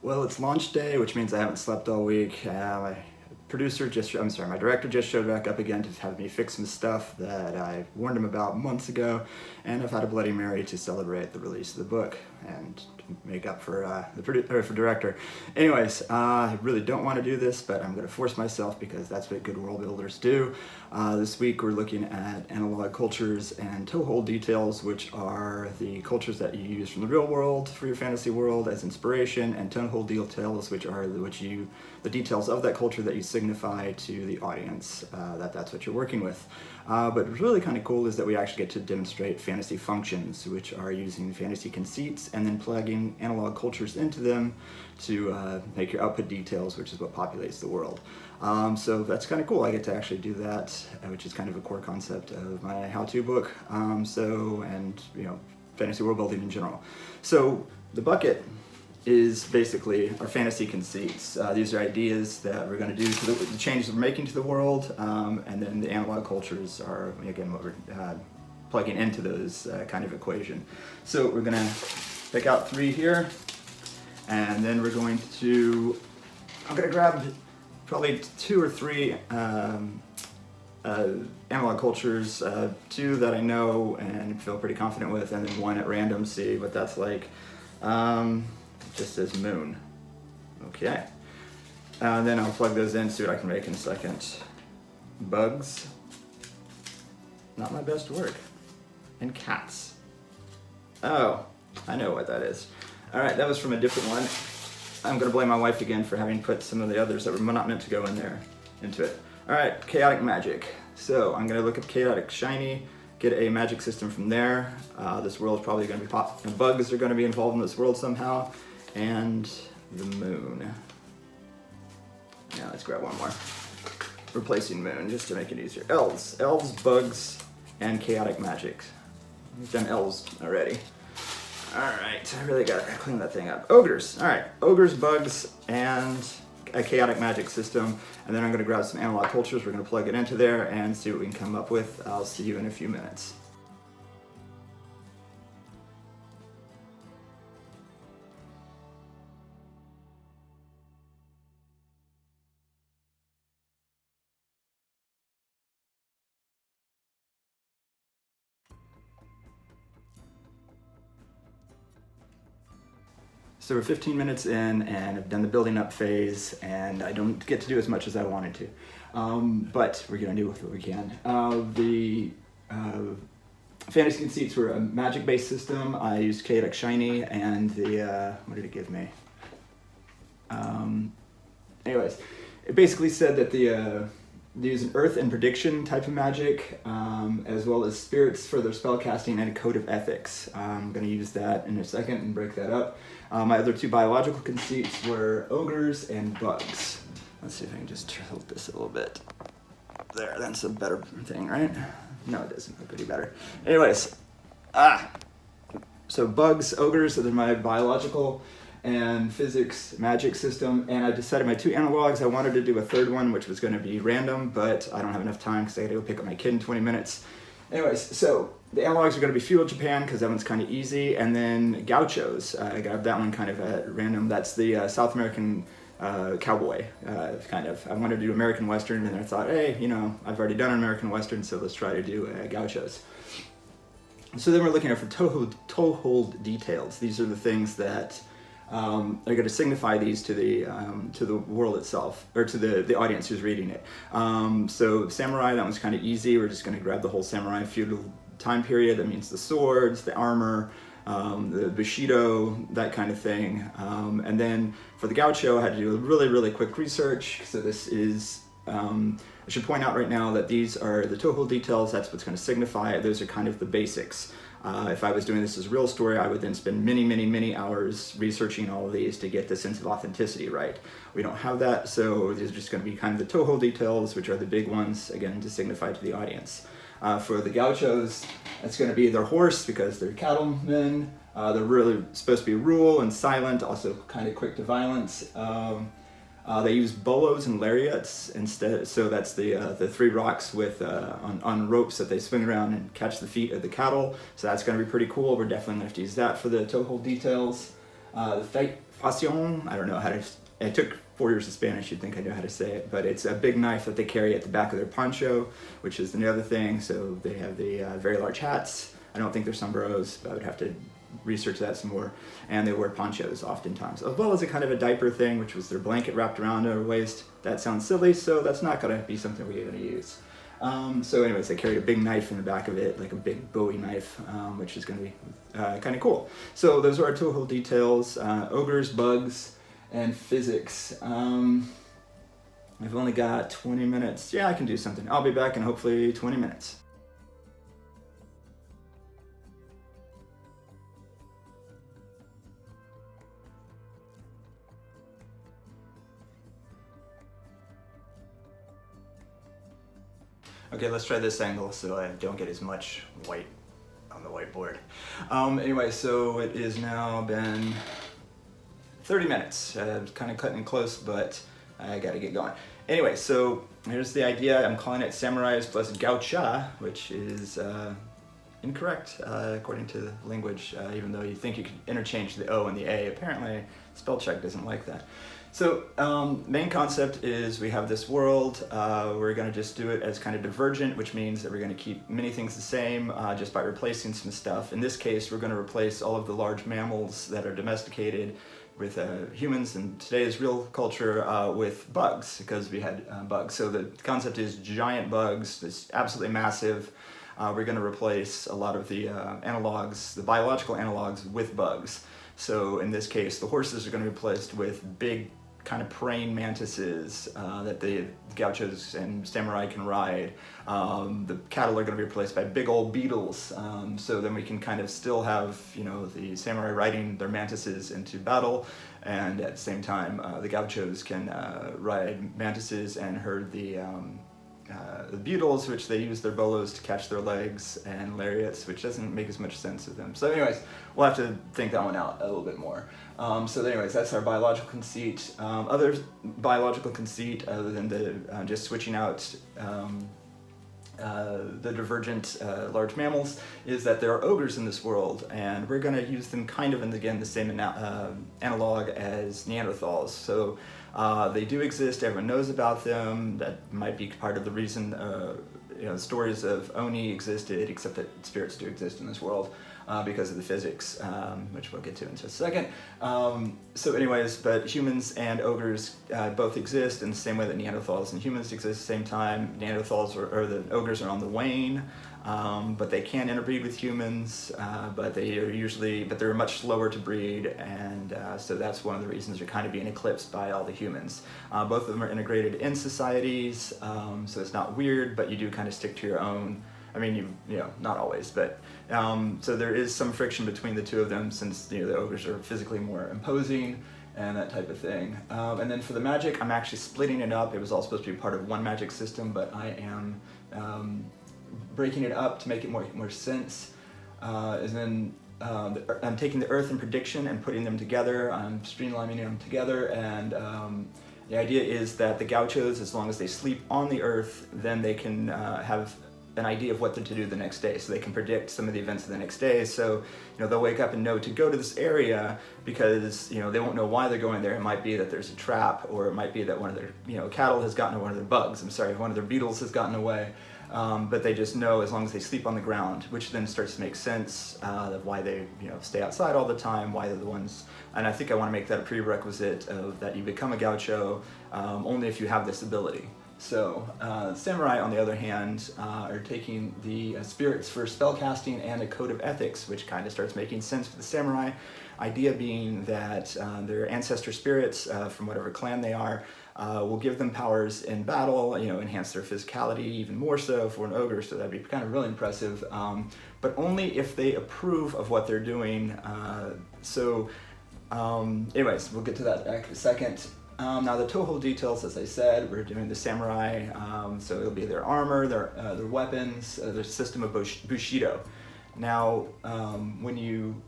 Well, it's launch day, which means I haven't slept all week. My director just showed back up again to have me fix some stuff that I warned him about months ago, and I've had a Bloody Mary to celebrate the release of the book and to make up for for director. Anyways, I really don't want to do this, but I'm going to force myself because that's what good world builders do. This week we're looking at analog cultures and toehold details, which are the cultures that you use from the real world for your fantasy world as inspiration, and toehold details, which are the details of that culture that you signify to the audience that's what you're working with. But what's really kind of cool is that we actually get to demonstrate fantasy functions, which are using fantasy conceits and then plugging analog cultures into them to make your output details, which is what populates the world. So that's kind of cool. I get to actually do that, which is kind of a core concept of my how-to book. And fantasy world building in general. So the bucket is basically our fantasy conceits. These are ideas that we're going to do to the changes we're making to the world, and then the analog cultures are, again, what we're plugging into those kind of equation. So we're going to pick out 3 here, and then I'm going to grab probably 2 or 3 analog cultures, 2 that I know and feel pretty confident with, and then 1 at random, see what that's like. Just says moon. Okay. Then I'll plug those in, see what I can make in a second. Bugs. Not my best work. And cats. Oh, I know what that is. All right, that was from a different one. I'm gonna blame my wife again for having put some of the others that were not meant to go in there into it. All right, chaotic magic. So I'm gonna look at chaotic shiny, get a magic system from there. This world is probably gonna be bugs are gonna be involved in this world somehow. And the moon. Now let's grab 1 more. Replacing moon, just to make it easier. Elves, bugs, and chaotic magic. We've done elves already. All right, I really gotta clean that thing up. Ogres, all right. Ogres, bugs, and a chaotic magic system. And then I'm gonna grab some analog cultures. We're gonna plug it into there and see what we can come up with. I'll see you in a few minutes. So we're 15 minutes in, and I've done the building up phase, and I don't get to do as much as I wanted to. But we're gonna do what we can. The fantasy conceits were a magic-based system. I used chaotic shiny, and the, what did it give me? Anyways, it basically said that they use an earth and prediction type of magic, as well as spirits for their spellcasting and a code of ethics. I'm going to use that in a second and break that up. My other 2 biological conceits were ogres and bugs. Let's see if I can just tilt this a little bit. There, that's a better thing, right? No, it doesn't look any better. Anyways, so bugs, ogres, so they're my biological and physics magic system, and I decided my 2 analogs, I wanted to do a 3rd one, which was going to be random, but I don't have enough time because I gotta go pick up my kid in 20 minutes. Anyways, so the analogs are going to be feudal Japan because that one's kind of easy, and then Gauchos. I got that one kind of at random. That's the South American cowboy, kind of. I wanted to do American Western, and I thought, hey, I've already done an American Western, so let's try to do Gauchos. So then we're looking at for toehold details. These are the things that are going to signify these to the world itself, or to the audience who's reading it. So samurai, that one's kind of easy. We're just going to grab the whole samurai feudal time period. That means the swords, the armor, the bushido, that kind of thing. And then for the gaucho, I had to do a really, really quick research. So this is, I should point out right now that these are the toehold details. That's what's going to signify it. Those are kind of the basics. If I was doing this as a real story, I would then spend many, many, many hours researching all of these to get the sense of authenticity right. We don't have that, so these are just going to be kind of the toehold details, which are the big ones, again, to signify to the audience. For the gauchos, it's going to be their horse because they're cattlemen. They're really supposed to be rural and silent, also kind of quick to violence. They use bolos and lariats instead, so that's the 3 rocks with on ropes that they swing around and catch the feet of the cattle. So that's going to be pretty cool. We're definitely going to have to use that for the toehold details. The facion, I don't know how to, I took 4 years of Spanish, you'd think I know how to say it, but it's a big knife that they carry at the back of their poncho, which is the other thing. So they have the very large hats. I don't think they're sombreros, but I would have to research that some more. And they wear ponchos oftentimes, as well as a kind of a diaper thing, which was their blanket wrapped around their waist. That sounds silly, so that's not gonna be something we're gonna use. So anyways, they carried a big knife in the back of it, like a big Bowie knife, which is gonna be kind of cool. So those are our toehold details, ogres, bugs, and physics. I've only got 20 minutes. Yeah, I can do something. I'll be back in hopefully 20 minutes. Okay, let's try this angle so I don't get as much white on the whiteboard. Anyway, so it is now been 30 minutes. I'm kind of cutting close, but I gotta get going. Anyway, so here's the idea. I'm calling it Samurais plus Gaucha, which is incorrect according to the language, even though you think you could interchange the O and the A. Apparently, spell check doesn't like that. So main concept is we have this world. We're gonna just do it as kind of divergent, which means that we're gonna keep many things the same just by replacing some stuff. In this case, we're gonna replace all of the large mammals that are domesticated with humans in today's real culture with bugs, because we had bugs. So the concept is giant bugs, it's absolutely massive. We're going to replace a lot of the analogues, the biological analogues, with bugs. So in this case, the horses are going to be replaced with big kind of praying mantises that the Gauchos and samurai can ride. The cattle are going to be replaced by big old beetles. So then we can kind of still have, you know, the samurai riding their mantises into battle, and at the same time, the Gauchos can ride mantises and herd the beetles, which they use their bolos to catch their legs, and lariats, which doesn't make as much sense with them. So anyways, we'll have to think that one out a little bit more. So anyways, that's our biological conceit. Other biological conceit, other than the just switching out the divergent large mammals, is that there are ogres in this world, and we're going to use them kind of in, again, the same analog as Neanderthals. So they do exist, everyone knows about them. That might be part of the reason you know, stories of Oni existed, except that spirits do exist in this world because of the physics, which we'll get to in just a second. So anyways, but humans and ogres both exist in the same way that Neanderthals and humans exist at the same time. Neanderthals or the ogres are on the wane, but they can interbreed with humans, but they're much slower to breed, and so that's one of the reasons they're kind of being eclipsed by all the humans. Both of them are integrated in societies, so it's not weird, but you do kind of stick to your own. I mean, you know, not always, but so there is some friction between the two of them, since, you know, the ogres are physically more imposing and that type of thing. And then for the magic, I'm actually splitting it up. It was all supposed to be part of one magic system, but I am breaking it up to make it more sense. And then I'm taking the earth and prediction and putting them together. I'm streamlining them together, and the idea is that the Gauchos, as long as they sleep on the earth, then they can have an idea of what to do the next day, so they can predict some of the events of the next day. So, you know, they'll wake up and know to go to this area because, you know, they won't know why they're going there. It might be that there's a trap, or it might be that one of their, you know, cattle has gotten one of their bugs. I'm sorry, one of their beetles has gotten away. But they just know as long as they sleep on the ground, which then starts to make sense of why they, you know, stay outside all the time, why they're the ones. And I think I want to make that a prerequisite of that you become a gaucho only if you have this ability. So samurai, on the other hand, are taking the spirits for spellcasting and a code of ethics, which kind of starts making sense for the samurai. Idea being that their ancestor spirits from whatever clan they are will give them powers in battle, you know, enhance their physicality even more so for an ogre, so that'd be kind of really impressive, but only if they approve of what they're doing. Anyways, we'll get to that in a second. Now the toehold details, as I said, we're doing the samurai, so it'll be their armor, their weapons, their system of bushido. Now, when you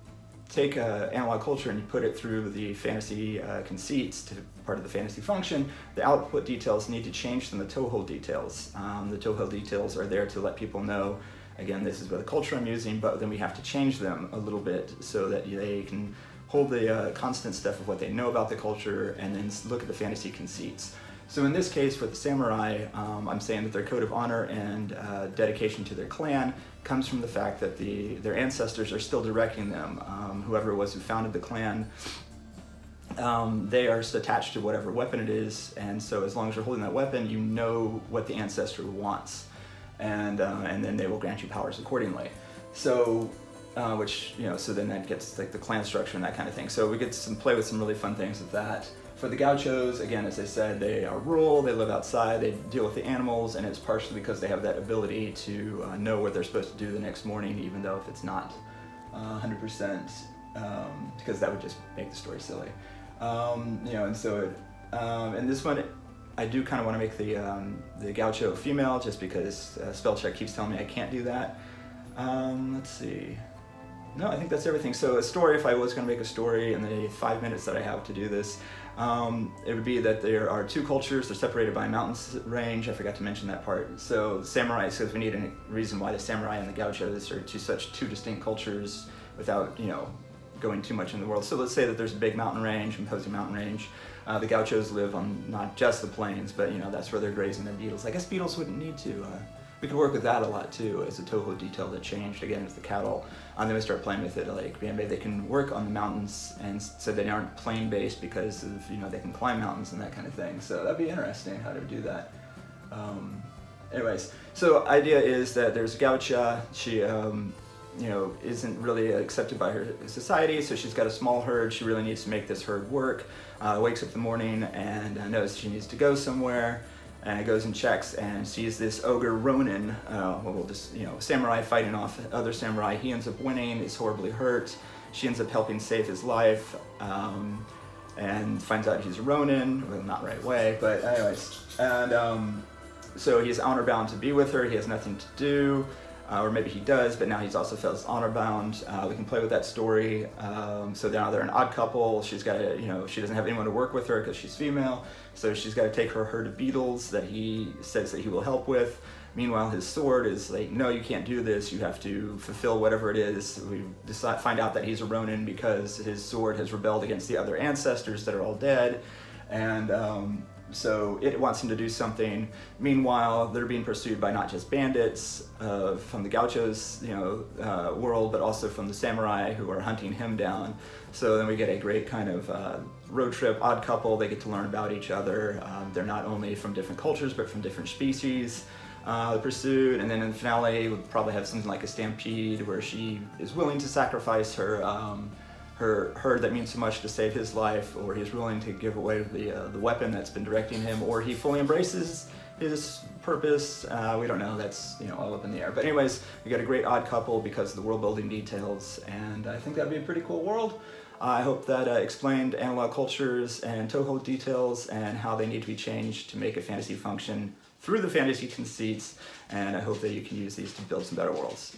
take analog culture and you put it through the fantasy conceits to part of the fantasy function, the output details need to change from the toehold details. The toehold details are there to let people know, again, this is what the culture I'm using, but then we have to change them a little bit so that they can hold the constant stuff of what they know about the culture, and then look at the fantasy conceits. So in this case, with the samurai, I'm saying that their code of honor and dedication to their clan comes from the fact that their ancestors are still directing them. Whoever it was who founded the clan, they are attached to whatever weapon it is, and so as long as you're holding that weapon, you know what the ancestor wants, and then they will grant you powers accordingly. So, so then that gets like the clan structure and that kind of thing. So we get to play with some really fun things with that. For the Gauchos, again, as I said, they are rural, they live outside, they deal with the animals, and it's partially because they have that ability to know what they're supposed to do the next morning, even though if it's not 100%, because that would just make the story silly. And so, and this one, I do kind of want to make the Gaucho female, just because spell check keeps telling me I can't do that. Let's see. No, I think that's everything. So a story, if I was going to make a story in the 5 minutes that I have to do this, it would be that there are two cultures. They're separated by a mountain range. I forgot to mention that part. So the samurai, so if we need a reason why the samurai and the Gauchos are two distinct cultures without, going too much in the world. So let's say that there's a big mountain range, imposing mountain range. The Gauchos live on not just the plains, but that's where they're grazing their beetles. I guess beetles wouldn't need to. We could work with that a lot too, as a toehold detail that changed again as the cattle. And then we start playing with it, like maybe they can work on the mountains, and so they aren't plain based because of they can climb mountains and that kind of thing. So that'd be interesting how to do that. Anyways, so idea is that there's a Gaucha. She isn't really accepted by her society, so she's got a small herd. She really needs to make this herd work. Wakes up in the morning and knows she needs to go somewhere, and goes and checks and sees this ogre Ronin, samurai fighting off other samurai. He ends up winning, is horribly hurt. She ends up helping save his life, and finds out he's a Ronin, well, not right way, but anyways. And so he's honor bound to be with her. He has nothing to do. Or maybe he does, but now he's also feels honor bound. We can play with that story. So now they're an odd couple. She's got to, she doesn't have anyone to work with her because she's female. So she's got to take her herd of beetles that he says that he will help with. Meanwhile, his sword is like, no, you can't do this. You have to fulfill whatever it is. We find out that he's a Ronin because his sword has rebelled against the other ancestors that are all dead. And so it wants him to do something. Meanwhile, they're being pursued by not just bandits from the Gauchos, world, but also from the samurai who are hunting him down. So then we get a great kind of road trip, odd couple. They get to learn about each other. They're not only from different cultures, but from different species. The pursuit, and then in the finale, we'll probably have something like a stampede where she is willing to sacrifice her herd that means so much to save his life, or he's willing to give away the weapon that's been directing him, or he fully embraces his purpose. We don't know, that's all up in the air. But anyways, we got a great odd couple because of the world building details, and I think that'd be a pretty cool world. I hope that explained analog cultures and toehold details and how they need to be changed to make a fantasy function through the fantasy conceits, and I hope that you can use these to build some better worlds.